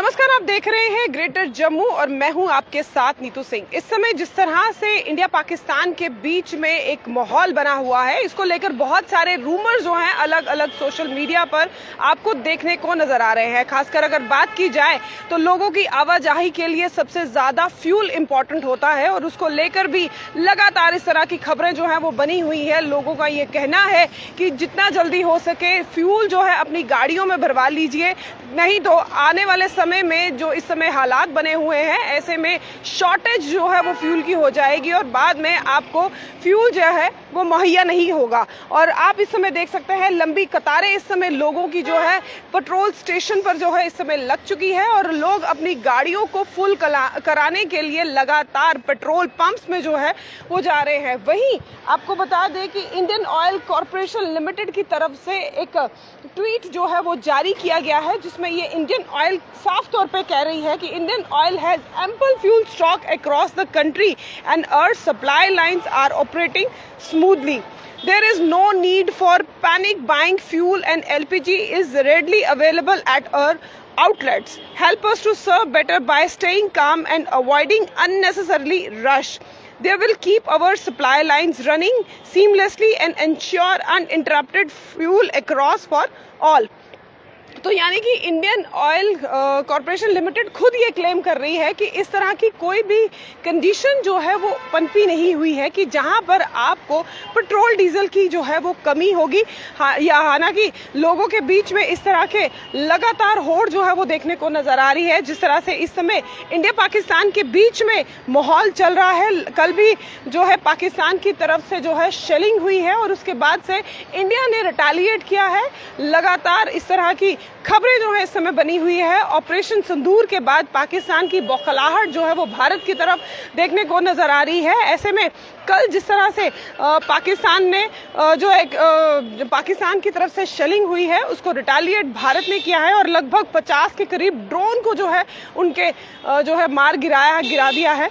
नमस्कार, आप देख रहे हैं ग्रेटर जम्मू और मैं हूं आपके साथ नीतू सिंह। इस समय जिस तरह से इंडिया पाकिस्तान के बीच में एक माहौल बना हुआ है, इसको लेकर बहुत सारे रूमर्स जो हैं अलग अलग सोशल मीडिया पर आपको देखने को नजर आ रहे हैं। खासकर अगर बात की जाए तो लोगों की आवाजाही के लिए सबसे ज्यादा फ्यूल इंपॉर्टेंट होता है और उसको लेकर भी लगातार इस तरह की खबरें जो है वो बनी हुई है। लोगों का ये कहना है कि जितना जल्दी हो सके फ्यूल जो है अपनी गाड़ियों में भरवा लीजिए, नहीं तो आने वाले समय में जो इस समय हालात बने हुए हैं, ऐसे में शॉर्टेज जो है वो फ्यूल की हो जाएगी और बाद में आपको फ्यूल जो है वो मुहैया नहीं होगा। और आप इस समय देख सकते हैं लंबी कतारें इस समय लोगों की जो है पेट्रोल स्टेशन पर जो है इस समय लग चुकी है और लोग अपनी गाड़ियों को फुल कराने के लिए लगातार पेट्रोल पंप्स में जो है वो जा रहे हैं। वहीं आपको बता दें कि इंडियन ऑयल कॉरपोरेशन लिमिटेड की तरफ से एक ट्वीट जो है वो जारी किया गया है, जिसमें ये इंडियन ऑयल साफ तौर पे कह रही है कि Indian Oil has ample fuel stock across the country and our supply lines are operating smoothly. There is no need for panic buying fuel and LPG is readily available at our outlets. Help us to serve better by staying calm and avoiding unnecessarily rush. They will keep our supply lines running seamlessly and ensure uninterrupted fuel across for all. तो यानी कि Indian oil corporation limited खुद ये claim कर रही है कि इस तरह की कोई भी कंडीशन जो है वो पनपी नहीं हुई है कि जहां पर आपको पेट्रोल डीजल की जो है वो कमी होगी। हालांकि लोगों के बीच में इस तरह के लगातार होड़ जो है वो देखने को नजर आ रही है। जिस तरह से इस समय इंडिया पाकिस्तान के बीच में माहौल चल रहा है, कल भी जो है पाकिस्तान की तरफ से जो है शेलिंग हुई है और उसके बाद से इंडिया ने रिटेलिएट किया है। लगातार इस तरह की खबरें जो है इस समय बनी हुई है। ऑपरेशन सिंदूर के बाद पाकिस्तान की बौखलाहट जो है वो भारत की तरफ देखने को नजर आ रही है। ऐसे में कल जिस तरह से पाकिस्तान ने पाकिस्तान की तरफ से शेलिंग हुई है उसको रिटेलिएट भारत ने किया है और लगभग 50 के करीब ड्रोन को जो है उनके जो है गिरा दिया है।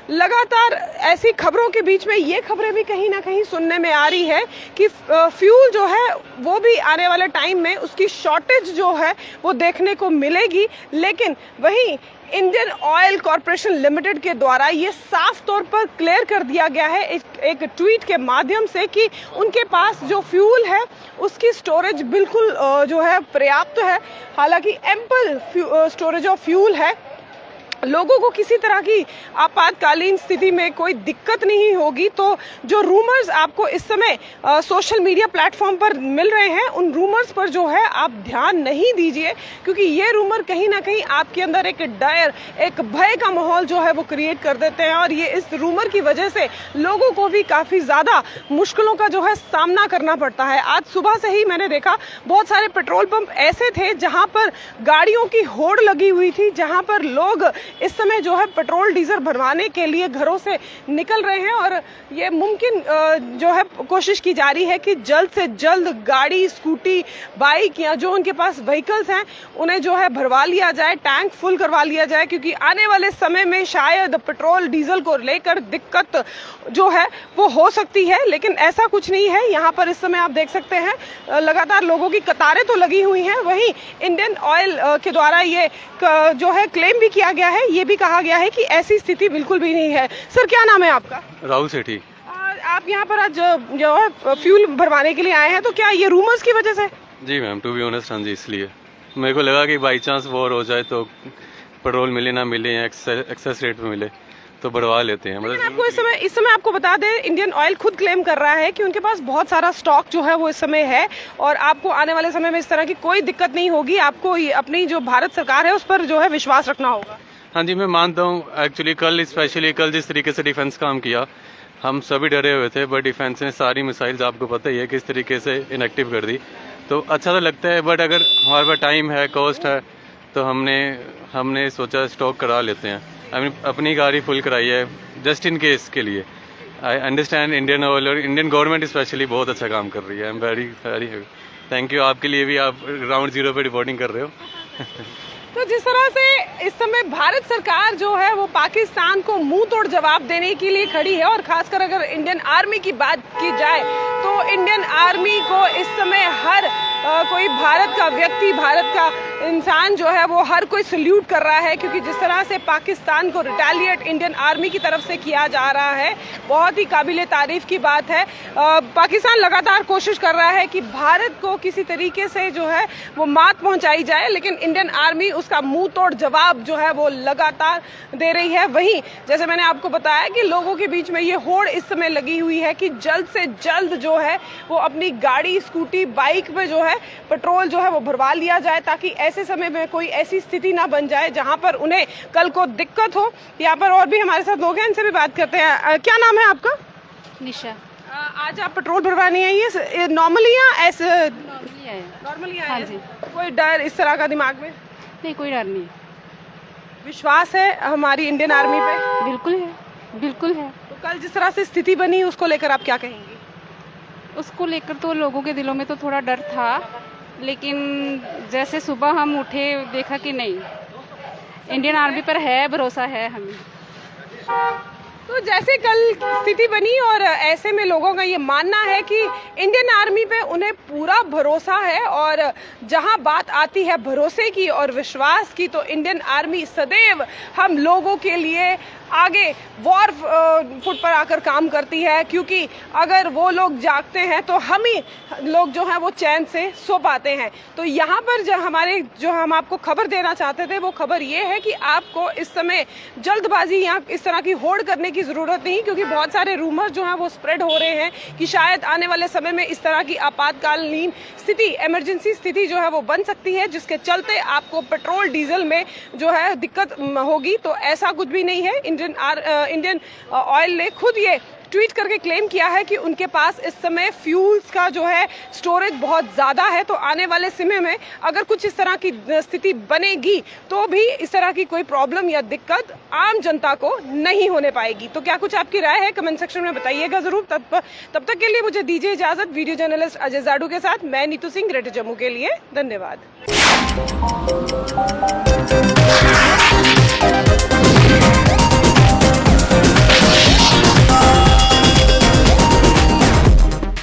लगातार ऐसी खबरों के बीच में ये खबरें भी कहीं ना कहीं सुनने में आ रही है कि फ्यूल जो है वो भी आने वाले टाइम में उसकी शॉर्टेज जो है वो देखने को मिलेगी। लेकिन वहीं इंडियन ऑयल कॉरपोरेशन लिमिटेड के द्वारा ये साफ तौर पर क्लियर कर दिया गया है एक ट्वीट के माध्यम से कि उनके पास जो फ्यूल है उसकी स्टोरेज बिल्कुल जो है पर्याप्त है। हालांकि एम्पल स्टोरेज ऑफ फ्यूल है, लोगों को किसी तरह की आपातकालीन स्थिति में कोई दिक्कत नहीं होगी। तो जो रूमर्स आपको इस समय सोशल मीडिया प्लेटफॉर्म पर मिल रहे हैं उन रूमर्स पर जो है आप ध्यान नहीं दीजिए, क्योंकि ये रूमर कहीं ना कहीं आपके अंदर एक डर, एक भय का माहौल जो है वो क्रिएट कर देते हैं और ये इस रूमर की वजह से लोगों को भी काफी ज्यादा मुश्किलों का जो है सामना करना पड़ता है। आज सुबह से ही मैंने देखा बहुत सारे पेट्रोल पंप ऐसे थे जहां पर गाड़ियों की होड़ लगी हुई थी, जहां पर लोग इस समय जो है पेट्रोल डीजल भरवाने के लिए घरों से निकल रहे हैं और ये मुमकिन जो है कोशिश की जा रही है कि जल्द से जल्द गाड़ी, स्कूटी, बाइक या जो उनके पास व्हीकल्स हैं उन्हें जो है भरवा लिया जाए, टैंक फुल करवा लिया जाए, क्योंकि आने वाले समय में शायद पेट्रोल डीजल को लेकर दिक्कत जो है वो हो सकती है। लेकिन ऐसा कुछ नहीं है। यहाँ पर इस समय आप देख सकते हैं लगातार लोगों की कतारें तो लगी हुई हैं। वहीं इंडियन ऑयल के द्वारा ये जो है क्लेम भी किया गया है, ये भी कहा गया है कि ऐसी स्थिति बिल्कुल भी नहीं है। सर, क्या नाम है आपका? राहुल सेठी। आप यहाँ पर आज जो है फ्यूल भरवाने के लिए आए हैं, तो क्या ये रूमर्स की वजह से? जी मैम, टू बी ऑनेस्ट, हाँ जी, इसलिए मेरे को लगा कि बाई चांस वॉर हो जाए तो पेट्रोल मिले ना मिले या एक्सेस रेट पे मिले तो बढ़वा लेते हैं। मतलब आपको इस समय आपको बता दें, इंडियन ऑयल खुद क्लेम कर रहा है कि उनके पास बहुत सारा स्टॉक जो है वो इस समय है और आपको आने वाले समय में इस तरह की कोई दिक्कत नहीं होगी। आपको अपनी जो भारत सरकार है उस पर जो है विश्वास रखना होगा। हाँ जी, मैं मानता हूँ। एक्चुअली स्पेशली कल जिस तरीके से डिफेंस काम किया, हम सभी डरे हुए थे, बट डिफेंस ने सारी मिसाइल्स, आपको पता ही है किस तरीके से इनएक्टिव कर दी, तो अच्छा तो लगता है। बट अगर हमारे पास टाइम है, कॉस्ट है, तो हमने सोचा स्टॉक करा लेते हैं। अपनी गाड़ी फुल कराई है जस्ट इन केस के लिए। आई अंडरस्टैंड इंडियन ऑयल और इंडियन गवर्नमेंट स्पेशली बहुत अच्छा काम कर रही है। I am very very thank you. आपके लिए भी, आप ग्राउंड जीरो पे रिपोर्टिंग कर रहे हो। तो जिस तरह से इस समय भारत सरकार जो है वो पाकिस्तान को मुंह तोड़ जवाब देने के लिए खड़ी है और खासकर अगर इंडियन आर्मी की बात की जाए तो इंडियन आर्मी को इस समय हर कोई भारत का व्यक्ति, भारत का इंसान जो है वो हर कोई सल्यूट कर रहा है, क्योंकि जिस तरह से पाकिस्तान को रिटेलिएट इंडियन आर्मी की तरफ से किया जा रहा है, बहुत ही काबिले तारीफ की बात है। पाकिस्तान लगातार कोशिश कर रहा है कि भारत को किसी तरीके से जो है वो मात पहुंचाई जाए, लेकिन इंडियन आर्मी उसका मुंह तोड़ जवाब जो है वो लगातार दे रही है। वहीं जैसे मैंने आपको बताया कि लोगों के बीच में ये होड़ इस समय लगी हुई है कि जल्द से जल्द जो है वो अपनी गाड़ी, स्कूटी, बाइक में जो है पेट्रोल जो है वो भरवा लिया जाए, ताकि ऐसे समय में कोई ऐसी स्थिति ना बन जाए जहां पर उन्हें कल को दिक्कत हो। यहाँ पर और भी हमारे साथ लोग हैं, इनसे भी बात करते हैं। क्या नाम है आपका? निशा। आज आप पेट्रोल भरवाने आई है नॉर्मली या ऐसे? नॉर्मली आए हाँ हैं। जी। कोई डर इस तरह का दिमाग में? नहीं, कोई डर नहीं। विश्वास है हमारी इंडियन आर्मी पे? बिल्कुल है, बिल्कुल है। तो कल जिस तरह से स्थिति बनी उसको लेकर आप क्या कहेंगी? उसको लेकर तो लोगों के दिलों में तो थोड़ा डर था, लेकिन जैसे सुबह हम उठे देखा कि नहीं, इंडियन आर्मी पर है, भरोसा है हमें। तो जैसे कल स्थिति बनी और ऐसे में लोगों का ये मानना है कि इंडियन आर्मी पे उन्हें पूरा भरोसा है, और जहां बात आती है भरोसे की और विश्वास की, तो इंडियन आर्मी सदैव हम लोगों के लिए आगे वॉर फुट पर आकर काम करती है, क्योंकि अगर वो लोग जागते हैं तो हम ही लोग जो हैं वो चैन से सो पाते हैं। तो यहाँ पर जो हम आपको खबर देना चाहते थे वो खबर ये है कि आपको इस समय जल्दबाजी या इस तरह की होड़ करने की ज़रूरत नहीं, क्योंकि बहुत सारे रूमर जो हैं वो स्प्रेड हो रहे हैं कि शायद आने वाले समय में इस तरह की आपातकालीन स्थिति, इमरजेंसी स्थिति जो है वो बन सकती है, जिसके चलते आपको पेट्रोल डीजल में जो है दिक्कत होगी। तो ऐसा कुछ भी नहीं है। इंडियन ऑयल ने खुद ये ट्वीट करके क्लेम किया है कि उनके पास इस समय फ्यूल्स का जो है स्टोरेज बहुत ज़्यादा है। तो आने वाले समय में अगर कुछ इस तरह की स्थिति बनेगी तो भी इस तरह की कोई प्रॉब्लम या दिक्कत आम जनता को नहीं होने पाएगी। तो क्या कुछ आपकी राय है? कमेंट सेक्शन में बताइएगा ज़रूर। तब तक के लिए मुझे दीजिए इजाज़त। वीडियो जर्नलिस्ट अजय जाडू के साथ मैं नीतू सिंह, ग्रेटर जम्मू के लिए। धन्यवाद।